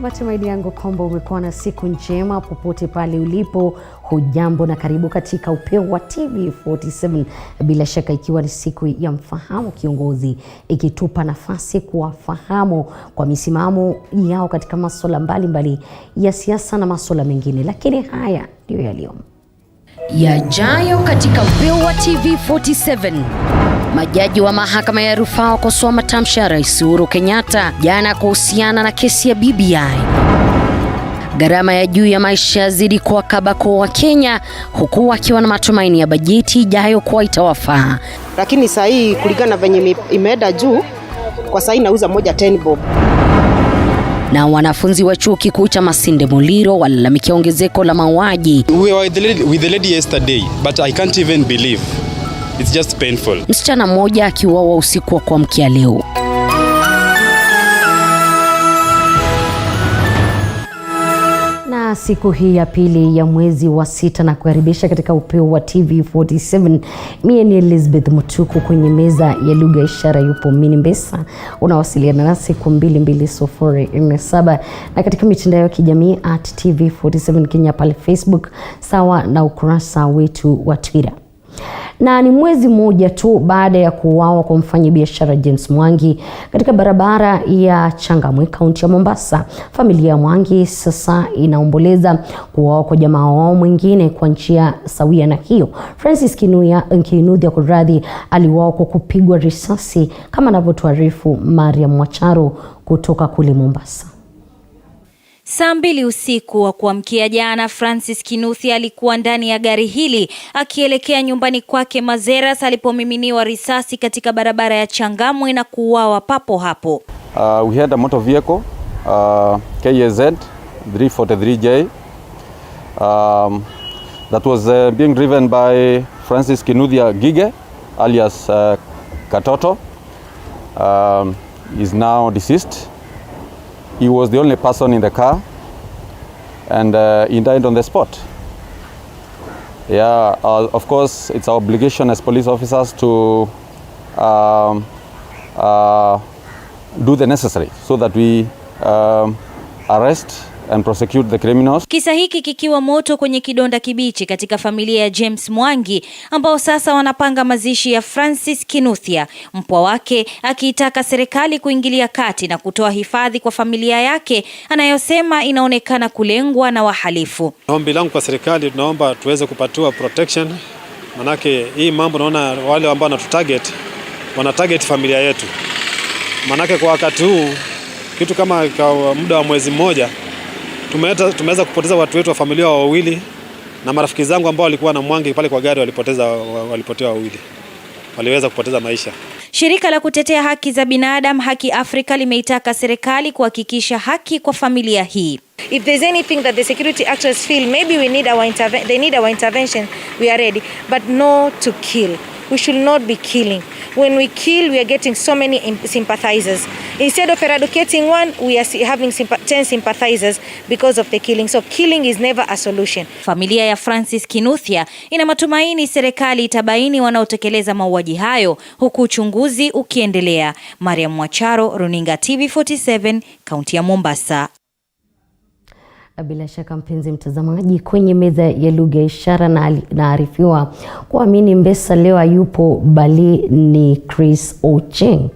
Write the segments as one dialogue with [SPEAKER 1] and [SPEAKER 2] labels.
[SPEAKER 1] Matumaini yangu kwamba umekuwa na siku njema popote pale ulipo. Hujambo na karibu katika upeo wa TV47, bila shaka ikiwa ni siku ya mfahamu kiongozi, ikitupa nafasi kuwafahamu kwa misimamo yao katika masuala mbalimbali ya siasa na masuala mengine. Lakini haya ndio yaliyo yajayo katika upeo wa TV47. Majaji wa mahakama ya rufaa wakosoa matamshi ya Rais Uhuru Kenyatta jana kuhusiana na kesi ya BBI. Gharama ya juu ya maisha yazidi kuwakaba kwa Kenya, huku wakiwa na matumaini ya bajeti ijayo kuwa itawafaa.
[SPEAKER 2] Lakini saa hii kulingana venye imeenda juu, kwa saa hii nauza moja 10 bob.
[SPEAKER 1] Na wanafunzi wa chuo kikuu cha Masinde Muliro walalamikia ongezeko la mauaji.
[SPEAKER 3] We were with the lady yesterday, but I can't even believe. It's just painful.
[SPEAKER 1] Msichana mmoja akiuawa usiku wa kuamkia leo. Na siku hii ya pili ya mwezi wa 6 na kukaribisha katika upeo wa TV47. Mimi ni Elizabeth Mutuku, kwenye meza ya lugha ishara yupo Mini Mbesa. Unawasiliana nasi kwa 22047 na katika mitandao ya kijamii @TV47 Kenya pale Facebook, sawa na ukurasa wetu wa Twitter. Na ni mwezi mmoja tu baada ya kuuawa kwa mfanyabiashara James Mwangi katika barabara ya Changamwe, kaunti ya Mombasa, familia ya Mwangi sasa inaomboleza kuuawa kwa jamaa wao mwingine kwa njia sawia na hiyo. Francis Kinuthia Kuradhi aliuawa kwa kupigwa risasi, kama anavyotuarifu Mariam Mwacharo kutoka kule Mombasa.
[SPEAKER 4] Saa 2 usiku wa kuamkia jana, Francis Kinuthia alikuwa ndani ya gari hili akielekea nyumbani kwake Mazeras alipomiminiwa risasi katika barabara ya Changamwe na kuuawa papo hapo.
[SPEAKER 5] We had a motor vehicle, KAZ 343J, that was being driven by Francis Kinuthia Gige, alias Katoto. Is now deceased. He was the only person in the car, and he died on the spot. Yeah, of course, it's our obligation as police officers to do the necessary so that we arrest and prosecute the criminals.
[SPEAKER 4] Kisa hiki kikiwa moto kwenye kidonda kibichi katika familia ya James Mwangi, ambao sasa wanapanga mazishi ya Francis Kinuthia, mpwa wake akiitaka serikali kuingilia kati na kutoa hifadhi kwa familia yake anayosema inaonekana kulengwa na wahalifu.
[SPEAKER 6] Ombi langu kwa serikali, tunaomba tuweze kupatiwa protection, manake hii mambo naona wale ambao wana target familia yetu. Manake kwa wakati huu kitu kama kwa muda wa mwezi mmoja tumeweza kupoteza watu wetu wa familia wawili, na marafiki zangu ambao walikuwa na Mwangi pale kwa gari walipotea wawili. Waliweza kupoteza maisha.
[SPEAKER 4] Shirika la kutetea haki za binadamu Haki Afrika limeitaka serikali kuhakikisha haki kwa familia hii.
[SPEAKER 7] If there's anything that the security actors feel maybe they need our intervention, we are ready, but no to kill. We should not be killing. When we kill, we are getting so many sympathizers. Instead of eradicating one, we are having 10 sympathizers because of the killing. So killing is never a solution.
[SPEAKER 4] Familia ya Francis Kinuthia ina matumaini serikali itabaini wanaotekeleza mauaji hayo, huku uchunguzi ukiendelea. Mariam Mwacharo, Runinga TV47, kaunti ya Mombasa.
[SPEAKER 1] Bila shaka mpenzi mtazamaji, kwenye meza ya lugha ishara na naarifiwa kwa Mini Mbesa leo yupo bali ni Chris Ocheng.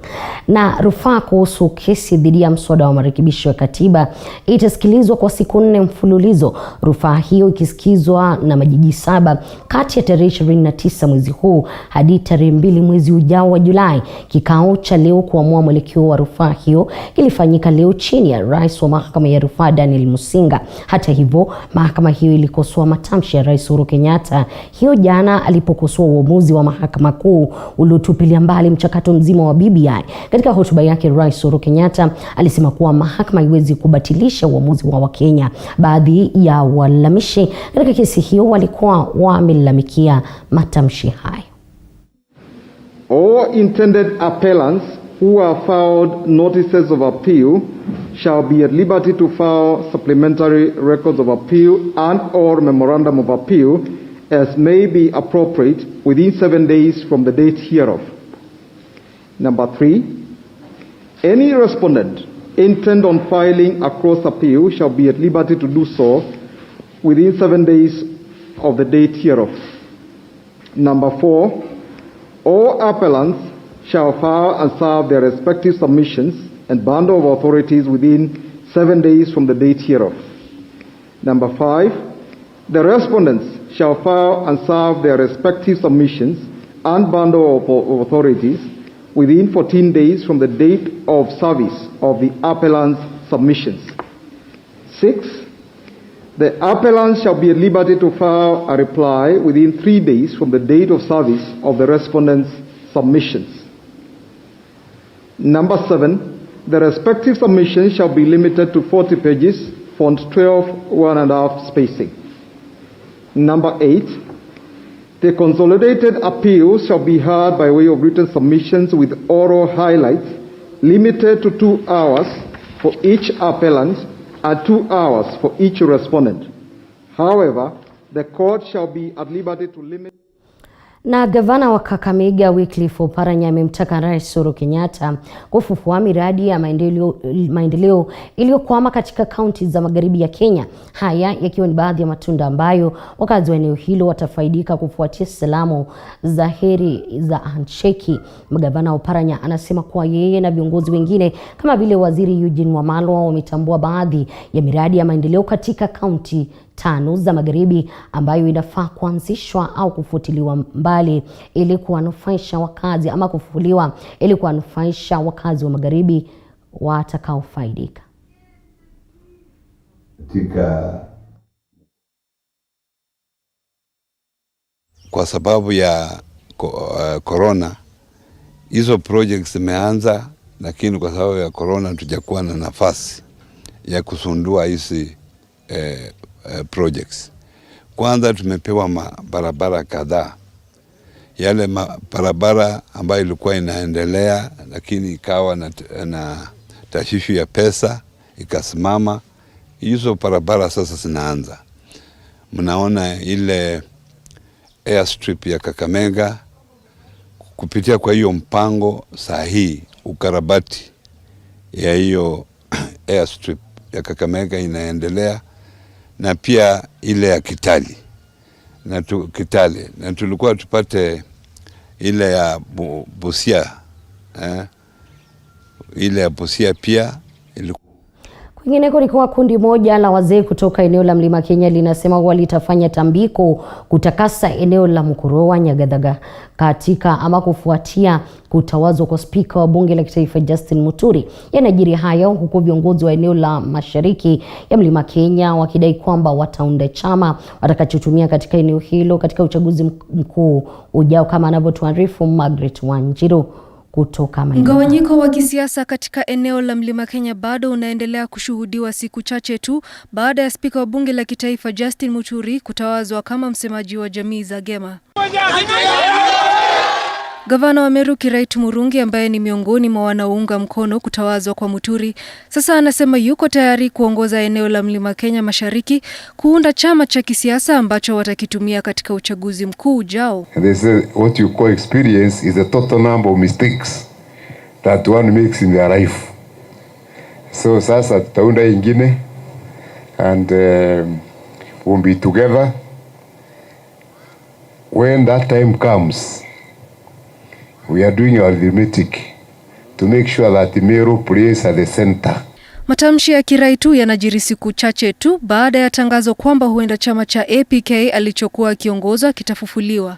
[SPEAKER 1] Na rufaa kuhusu kesi dhidi ya mswada wa marekebisho ya katiba itasikilizwa kwa siku 4 mfululizo. Rufaa hiyo ikisikizwa na majaji 7 kati ya tarehe 29 mwezi huu hadi tarehe 2 mwezi ujao wa Julai. Kikao cha leo kuamua mwelekeo wa rufaa hiyo kilifanyika leo chini ya Rais wa mahakama ya rufaa Daniel Musinga. Hata hivyo, mahakama hiyo ilikosoa matamshi ya Rais Uhuru Kenyatta hiyo jana alipokosoa uamuzi wa mahakama kuu uliotupilia mbali mchakato mzima wa BBI. Katika hotuba yake, Rais Uhuru Kenyatta alisema kuwa mahakama haiwezi kubatilisha uamuzi wa Wakenya. Baadhi ya walalamishi katika kesi hiyo walikuwa wamelalamikia matamshi hayo.
[SPEAKER 8] All intended appellants who are filed notices of appeal shall be at liberty to file supplementary records of appeal and or memorandum of appeal as may be appropriate within 7 days from the date hereof. Number 3, any respondent intend on filing a cross appeal shall be at liberty to do so within 7 days of the date hereof. Number 4, all appellants shall file and serve their respective submissions and bundle of authorities within 7 days from the date hereof. Number 5, the respondents shall file and serve their respective submissions and bundle of authorities within 14 days from the date of service of the appellant's submissions. 6, the appellant shall be at liberty to file a reply within 3 days from the date of service of the respondent's submissions. Number 7, the respective submissions shall be limited to 40 pages, font 12, 1.5 spacing. Number 8, the consolidated appeals shall be heard by way of written submissions with oral highlights, limited to 2 hours for each appellant and 2 hours for each respondent. However, the court shall be at liberty to limit.
[SPEAKER 1] Na gavana wa Kakamega Wycliffe Oparanya amemtaka Rais Uhuru Kenyatta kufufua miradi ya maendeleo iliyokwama katika kaunti za magharibi ya Kenya. Haya yakiwa ni baadhi ya matunda ambayo wakazi wa eneo hilo watafaidika kufuatia salamu za heri za handshake. Gavana Oparanya anasema kuwa yeye na viongozi wengine kama vile Waziri Eugene Wamalwa wametambua baadhi ya miradi ya maendeleo katika kaunti 5 za magharibi ambayo inafaa kuanzishwa au kufutiliwa mbali ili kuwanufaisha wakazi ama kufufuliwa ili kuwanufaisha wakazi wa magharibi watakaofaidika.
[SPEAKER 9] Kwa sababu ya corona hizo projects zimeanza, lakini kwa sababu ya corona hatujakuwa na nafasi ya kusundua hizi projects. Kwanza tumepewa barabara kadhaa. Yale barabara ambayo ilikuwa inaendelea lakini ikawa na tashishu ya pesa ikasimama, hizo barabara sasa zinaanza. Mnaona ile airstrip ya Kakamega, kupitia kwa hiyo mpango sahihi ukarabati ya hiyo airstrip ya Kakamega inaendelea, na pia ile ya Kitale na tulikuwa tupate ile ya Busia, ile ya Busia pia ilikuwa.
[SPEAKER 1] Kwingineko ni kwa kundi moja la wazee kutoka eneo la Mlima Kenya linasema walitafanya tambiko kutakasa eneo la Mukurwewa Nyagathanga katika ama kufuatia kutawazwa kwa spika wa bunge la kitaifa Justin Muturi. Yanajiri hayo huku viongozi wa eneo la mashariki ya Mlima Kenya wakidai kwamba wataunda chama watakachotumia katika eneo hilo katika uchaguzi mkuu ujao, kama anavyotuarifu Margaret Wanjiru kutoka maeneo.
[SPEAKER 10] Mgawanyiko wa kisiasa katika eneo la Mlima Kenya bado unaendelea kushuhudiwa siku chache tu baada ya spika wa bunge la kitaifa Justin Muturi kutawazwa kama msemaji wa jamii za Gema. Gavana wa Meru Kiraitu Murungi, ambaye ni miongoni mwa wanaounga mkono kutawazwa kwa Muturi, sasa anasema yuko tayari kuongoza eneo la Mlima Kenya Mashariki kuunda chama cha kisiasa ambacho watakitumia katika uchaguzi mkuu ujao.
[SPEAKER 11] They say what you call experience is a total number of mistakes that one makes in their life. So sasa tutaunda ingine and we'll be together when that time comes. We are doing our arithmetic to make sure that the Meru plays at the center.
[SPEAKER 10] Matamshi ya Kiraitu yanajiri siku chache tu baada ya tangazo kwamba huenda chama cha APK alichokuwa akiongoza kitafufuliwa.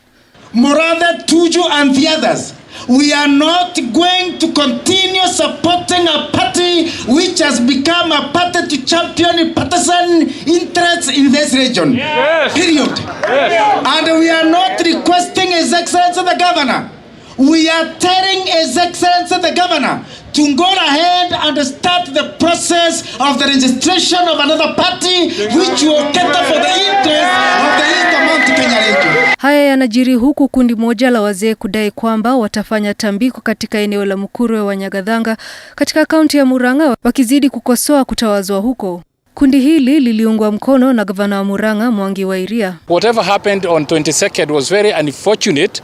[SPEAKER 12] Murathe, Tuju and the others, we are not going to continue supporting a party which has become a party to champion partisan interests in this region. Yes. Period. Yes. And we are not requesting His Excellency the Governor. We are telling His Excellency the Governor to go ahead and start the process of the registration of another party which will cater for the interests of the Eastern Mount Kenya region.
[SPEAKER 10] Haya yanajiri huku kundi moja la wazee kudai kwamba watafanya tambiko katika eneo la Mukurwewa Nyagathanga katika kaunti ya Murang'a, wakizidi kukosoa kutawazwa huko. Kundi hili liliungwa mkono na gavana wa Murang'a Mwangi wa Iria.
[SPEAKER 13] Whatever happened on 22nd was very unfortunate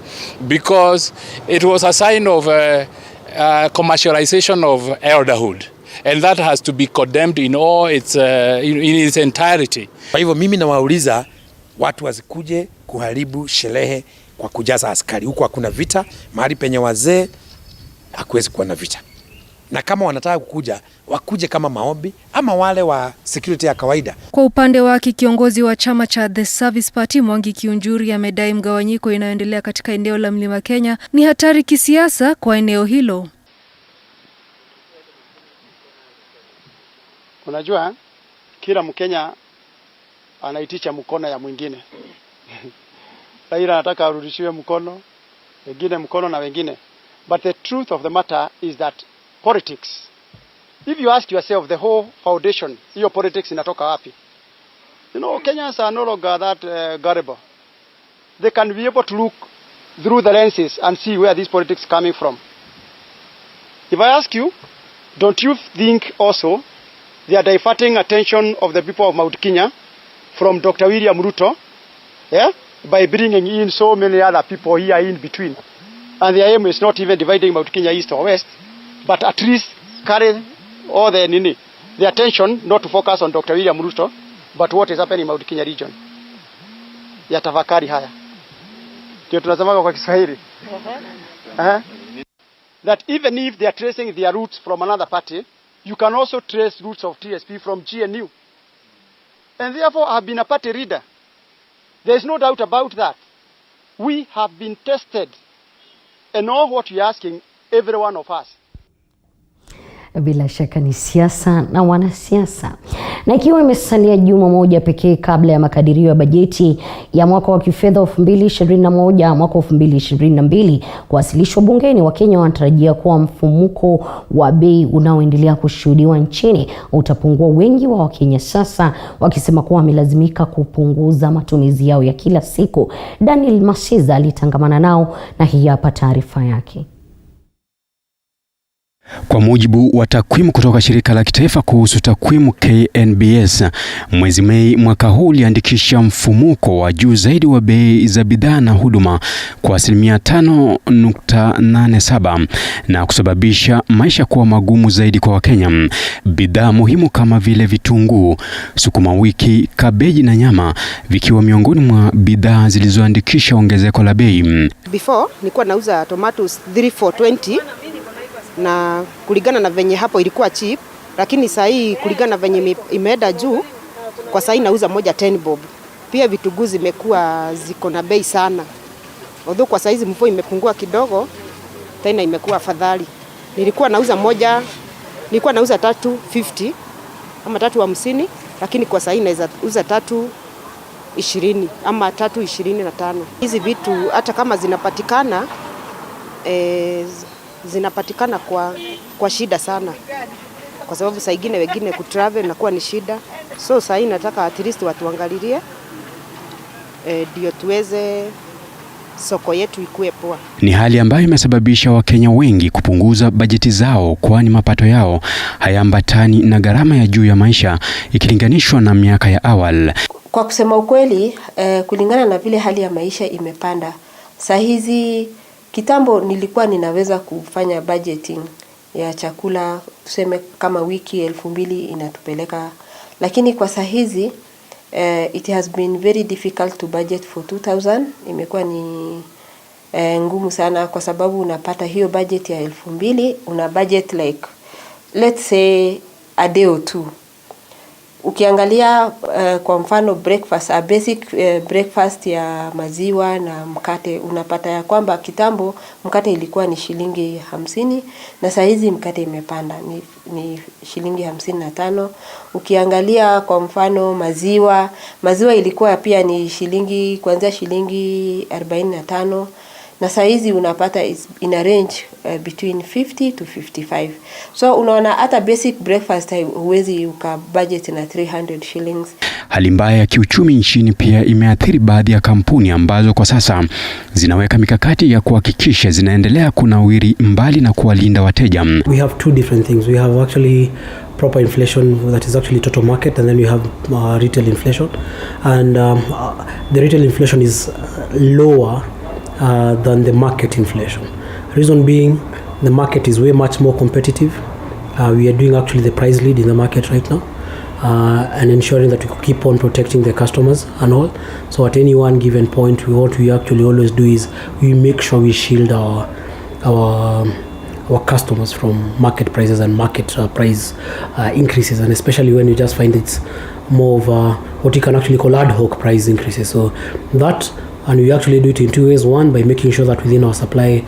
[SPEAKER 13] because it was a sign of commercialization of elderhood. and that has to be condemned in all its in its entirety.
[SPEAKER 14] Kwa hivyo mimi nawauliza watu wasikuje kuharibu sherehe kwa kujaza askari. Huko hakuna vita, mahali penye wazee hakuwezi kuwa na vita. Na kama wanataka kukuja, wakuje kama maombi ama wale wa security ya kawaida.
[SPEAKER 10] Kwa upande wake, kiongozi wa chama cha The Service Party Mwangi Kiunjuri amedai mgawanyiko inayoendelea katika eneo la Mlima Kenya ni hatari kisiasa kwa eneo hilo.
[SPEAKER 15] Unajua kila Mkenya anaitisha mkono ya mwingine. Raila anataka arudishiwe mkono, wengine mkono na wengine. But the truth of the matter is that politics, if you ask yourself the whole foundation, hiyo politics inatoka wapi? You know, Kenyans are no longer that gullible. They can be able to look through the lenses and see where this politics coming from. If I ask you, don't you think also they are diverting attention of the people of Mount Kenya from Dr. William Ruto, by bringing in so many other people here in between? And the aim is not even dividing Mount Kenya east or west, but at least carry all the attention not to focus on Dr. William Ruto, but what is happening in Mount Kenya region. Ya tafakari haya. Ndio tunasema kwa Kiswahili. That even if they are tracing their roots from another party, you can also trace roots of TSP from GNU. And therefore I have been a party leader. There is no doubt about that. We have been tested. And all what we are asking, every one of us.
[SPEAKER 1] Bila shaka ni siasa na wanasiasa. Na ikiwa imesalia juma moja pekee kabla ya makadirio ya bajeti ya mwaka wa kifedha 2021 mwaka 2022 kuwasilishwa bungeni, Wakenya wanatarajia kuwa mfumuko wa bei unaoendelea kushuhudiwa nchini utapungua. Wengi wa Wakenya sasa wakisema kuwa wamelazimika kupunguza matumizi yao ya kila siku. Daniel Masiza alitangamana nao na hii hapa taarifa yake.
[SPEAKER 16] Kwa mujibu wa takwimu kutoka shirika la kitaifa kuhusu takwimu KNBS, mwezi Mei mwaka huu uliandikisha mfumuko wa juu zaidi wa bei za bidhaa na huduma kwa 5.87 na kusababisha maisha kuwa magumu zaidi kwa Wakenya. Bidhaa muhimu kama vile vitunguu, sukuma wiki, kabeji na nyama vikiwa miongoni mwa bidhaa zilizoandikisha ongezeko la bei.
[SPEAKER 2] Before nilikuwa nauza tomatoes 3,420 na kulingana na venye hapo ilikuwa cheap, lakini sasa hii kulingana na venye imeenda juu, kwa sasa nauza moja 10 bob. Pia vitunguu zimekuwa ziko na bei sana. Although kwa saizi mvua imepungua kidogo, tena imekuwa afadhali. Nilikuwa nauza 350 ama 350, lakini kwa sasa naweza uza 320 ama 325. Hizi vitu hata kama zinapatikana zinapatikana kwa shida sana, kwa sababu saa ingine wengine kutravel na kuwa ni shida. So saa hii nataka at least watuangalilie ndio tuweze soko yetu ikue poa.
[SPEAKER 16] Ni hali ambayo imesababisha Wakenya wengi kupunguza bajeti zao, kwani mapato yao hayaambatani na gharama ya juu ya maisha ikilinganishwa na miaka ya awali.
[SPEAKER 17] Kwa kusema ukweli, kulingana na vile hali ya maisha imepanda, saa hizi kitambo nilikuwa ninaweza kufanya budgeting ya chakula tuseme kama wiki 2,000 inatupeleka, lakini kwa saa hizi it has been very difficult to budget for 2,000. Imekuwa ni ngumu sana kwa sababu unapata hiyo budget ya 2,000, una budget like let's say a day or two. Ukiangalia kwa mfano breakfast, a basic breakfast ya maziwa na mkate, unapata ya kwamba kitambo mkate ilikuwa ni shilingi 50 na saa hizi mkate imepanda ni shilingi 55. Ukiangalia kwa mfano maziwa ilikuwa pia ni shilingi kuanzia shilingi 45 na saa hizi unapata in a range between 50 to 55. So unaona hata basic breakfast huwezi ukabudget na 300 shillings.
[SPEAKER 16] Hali mbaya ya kiuchumi nchini pia imeathiri baadhi ya kampuni ambazo kwa sasa zinaweka mikakati ya kuhakikisha zinaendelea kunawiri mbali na kuwalinda wateja.
[SPEAKER 18] We have two different things. We have actually proper inflation that is actually total market, and then we have retail inflation, and the retail inflation is lower than the market inflation. Reason being, the market is way much more competitive, We are doing actually the price lead in the market right now, and ensuring that we keep on protecting the customers and all. So at any one given point, what we actually always do is we make sure we shield our customers from market prices and market price increases, and especially when you just find it's more of what you can actually call ad hoc price increases. So that, and we actually do it in two ways. One, by making sure that within our supply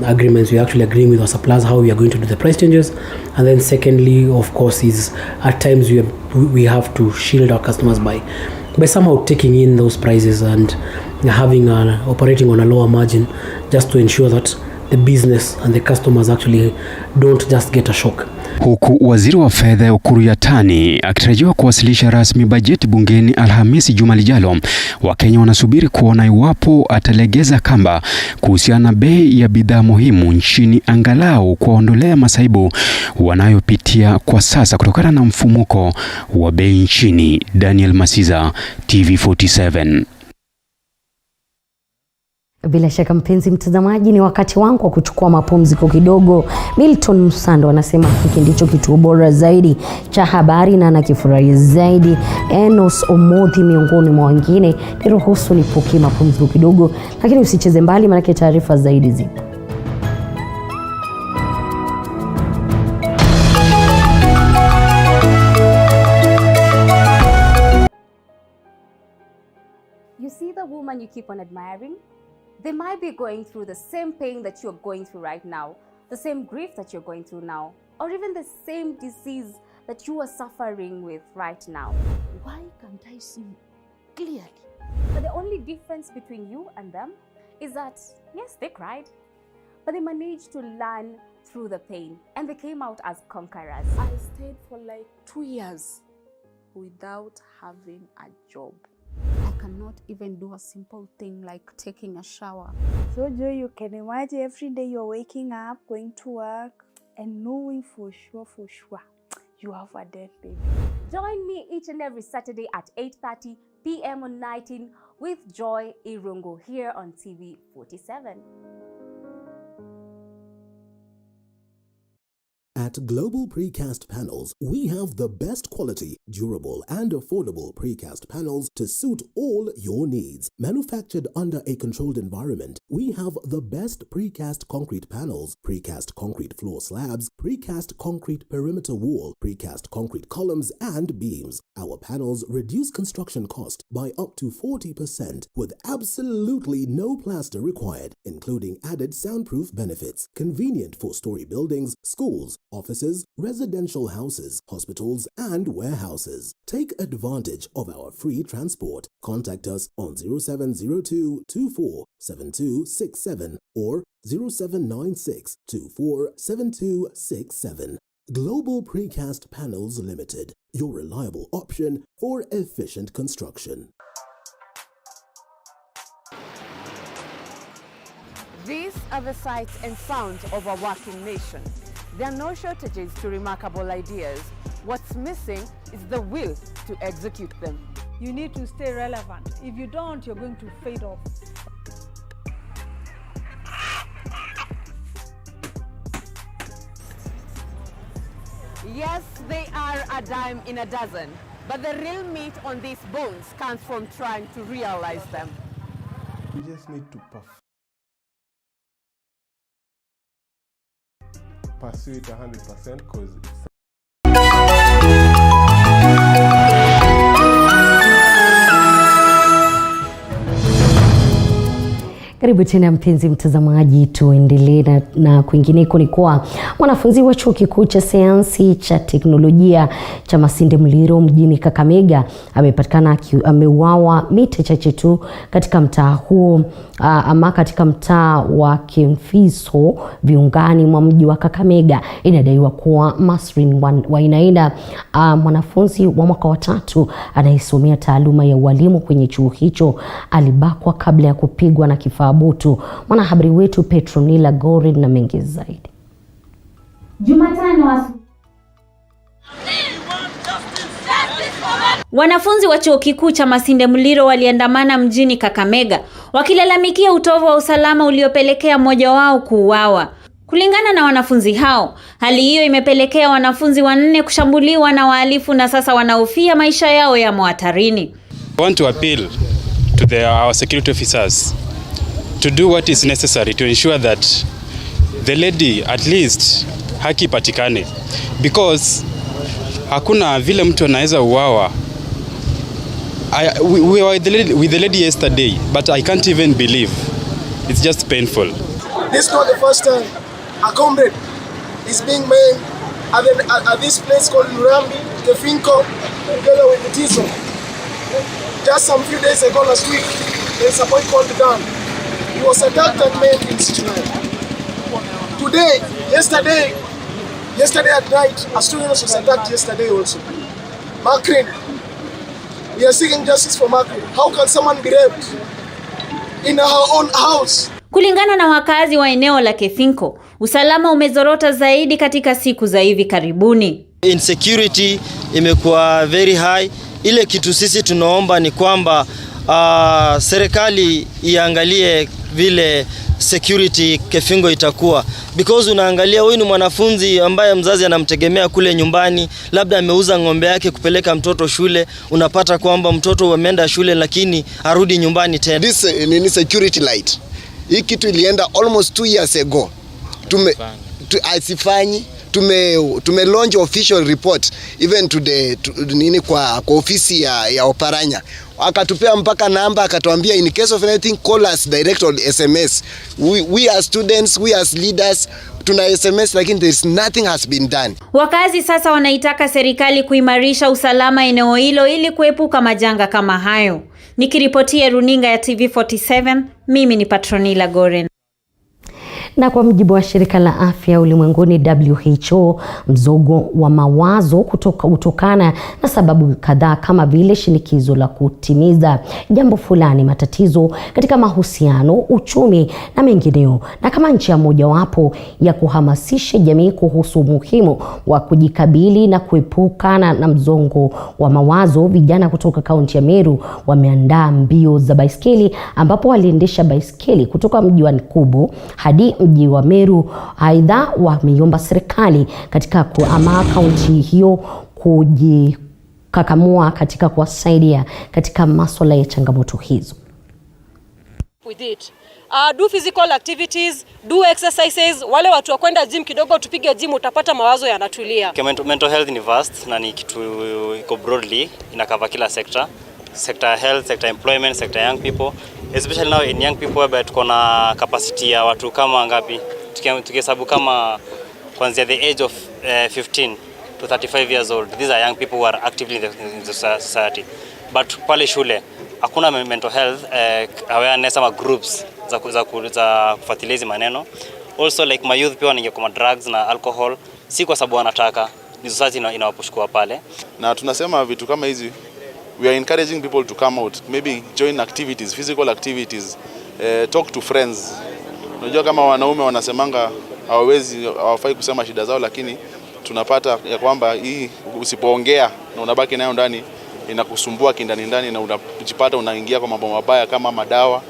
[SPEAKER 18] agreements, we actually agreeing with our suppliers how we are going to do the price changes. And then secondly, of course, is at times we have to shield our customers by somehow taking in those prices and having operating on a lower margin, just to ensure that the business and the customers actually don't just get a shock.
[SPEAKER 16] Huku waziri wa fedha Ukur Yatani akitarajiwa kuwasilisha rasmi bajeti bungeni Alhamisi juma lijalo, Wakenya wanasubiri kuona iwapo atalegeza kamba kuhusiana na bei ya bidhaa muhimu nchini, angalau kuondolea masaibu wanayopitia kwa sasa kutokana na mfumuko wa bei nchini. Daniel Masiza, TV47.
[SPEAKER 1] Bila shaka mpenzi mtazamaji, ni wakati wangu wa kuchukua mapumziko kidogo. Milton Musando anasema hiki ndicho kituo bora zaidi cha habari na anakifurahi zaidi. Enos Omothi miongoni mwa wengine. Niruhusu nipokee mapumziko kidogo, lakini usicheze mbali maana taarifa zaidi zipo.
[SPEAKER 19] You see the woman you keep on admiring? They might be going through the same pain that you're going through right now, the same grief that you're going through now, or even the same disease that you are suffering with right now. Why can't I see clearly? But the only difference between you and them is that, yes, they cried, but they managed to learn through the pain, and they came out as conquerors.
[SPEAKER 20] I stayed for like 2 years without having a job. I cannot even do a simple thing like taking a shower.
[SPEAKER 21] So Joy, you can imagine every day you're waking up, going to work, and knowing for sure you have a dead baby.
[SPEAKER 19] Join me each and every Saturday at 8:30 p.m. on 19 with Joy Irungu here on TV47.
[SPEAKER 22] At Global Precast Panels, we have the best quality, durable, and affordable precast panels to suit all your needs. Manufactured under a controlled environment, we have the best precast concrete panels, precast concrete floor slabs, precast concrete perimeter wall, precast concrete columns and beams. Our panels reduce construction cost by up to 40% with absolutely no plaster required, including added soundproof benefits. Convenient four-story buildings, schools, offices, residential houses, hospitals, and warehouses. Take advantage of our free transport. Contact us on 0702 24 7267 or 0796 24 7267. Global Precast Panels Limited, your reliable option for efficient construction.
[SPEAKER 23] These are the sights and sounds of a working nation. There are no shortages to remarkable ideas. What's missing is the will to execute them.
[SPEAKER 24] You need to stay relevant. If you don't, you're going to fade off.
[SPEAKER 23] Yes, they are a dime in a dozen, but the real meat on these bones comes from trying to realize them.
[SPEAKER 25] We just need to pursue it 100% because it's
[SPEAKER 1] Karibu tena mpenzi mtazamaji, tuendelee na kwingineko. Ni kuwa mwanafunzi wa chuo kikuu cha sayansi cha teknolojia cha Masinde Muliro mjini Kakamega amepatikana ameuawa mita chache tu katika mtaa huo, ama katika mtaa wa Kemfiso viungani mwa mji wa Kakamega. Inadaiwa kuwa Masrin Wainaina, mwanafunzi wa mwaka wa 3 anayesomea taaluma ya ualimu kwenye chuo hicho, alibakwa kabla ya kupigwa na kifaa butu. Mwanahabari wetu Petronila Gore na mengi zaidi.
[SPEAKER 26] Jumatano wanafunzi wa chuo kikuu cha Masinde Muliro waliandamana mjini Kakamega wakilalamikia utovu wa usalama uliopelekea mmoja wao kuuawa. Kulingana na wanafunzi hao, hali hiyo imepelekea wanafunzi 4 kushambuliwa na wahalifu na sasa wanahofia maisha yao yamo hatarini.
[SPEAKER 13] I want to appeal to our security officers to do what is necessary to ensure that the lady at least haki patikane, because hakuna vile mtu anaweza uawa. We were with the lady yesterday, but I can't even believe. It's just painful.
[SPEAKER 3] This is not the first time a comrade is being made at this place called Nurambi, Kefinko, together with the Tiso. Just some few days ago last week, there's a boy called Dan. He was attacked and made in SIGNET. Today, yesterday at night, a student was attacked yesterday also. Makrin, we are seeking justice for Makrin. How can someone be raped in her own house?
[SPEAKER 26] Kulingana na wakazi wa eneo la Kefinko, usalama umezorota zaidi katika siku za hivi karibuni.
[SPEAKER 4] Insecurity imekuwa very high. Ile kitu sisi tunaomba ni kwamba serikali iangalie vile security Kefingo itakuwa, because unaangalia huyu ni mwanafunzi ambaye mzazi anamtegemea kule nyumbani, labda ameuza ng'ombe yake kupeleka mtoto shule, unapata kwamba mtoto ameenda shule lakini arudi nyumbani tena.
[SPEAKER 5] This ni security light. Hii kitu ilienda almost 2 years ago. Tume launch official report even to the kwa ofisi ya Oparanya. Akatupea mpaka namba, akatuambia in case of anything call us direct on SMS. We as students, we as leaders tuna SMS, lakini there is nothing has been done.
[SPEAKER 26] Wakazi sasa wanaitaka serikali kuimarisha usalama eneo hilo ili kuepuka majanga kama hayo. Nikiripotia runinga ya TV47, mimi ni Patronila Goren.
[SPEAKER 1] Na kwa mujibu wa shirika la afya ulimwenguni WHO, mzogo wa mawazo kutokana na sababu kadhaa kama vile shinikizo la kutimiza jambo fulani, matatizo katika mahusiano, uchumi na mengineo, na kama njia mojawapo ya kuhamasisha jamii kuhusu umuhimu wa kujikabili na kuepukana na mzongo wa mawazo, vijana kutoka kaunti ya Meru wameandaa mbio za baiskeli ambapo waliendesha baiskeli kutoka mji wa Nkubu hadi mji wa Meru. Aidha, wameiomba serikali katika kaunti hiyo kujikakamua katika kuwasaidia katika masuala ya changamoto hizo.
[SPEAKER 6] With it. Do physical activities, do exercises. Wale watu wa kwenda gym kidogo, tupige gym, utapata mawazo yanatulia.
[SPEAKER 7] Mental health ni vast na ni kitu iko broadly, inakava kila sector. Sector health, sector employment, sector young people. Especially now in young people where tuko na capacity ya watu kama ngapi? Tukihesabu kama kuanzia the age of 15 to 35 years old. These are young people who are actively in the society. But pale shule hakuna mental health awareness ama groups za kufuatilia maneno. Also like my youth pia wanaingia kwa drugs na alcohol, si kwa sababu wanataka, ni society inawapushua pale.
[SPEAKER 8] Na tunasema vitu kama hizi, we are encouraging people to come out, maybe join activities, physical activities, talk to friends. Unajua kama wanaume wanasemanga hawafai kusema shida zao, lakini tunapata ya kwamba hii usipoongea na unabaki nayo ndani inakusumbua kindani ndani na unajipata unaingia kwa mambo mabaya kama madawa.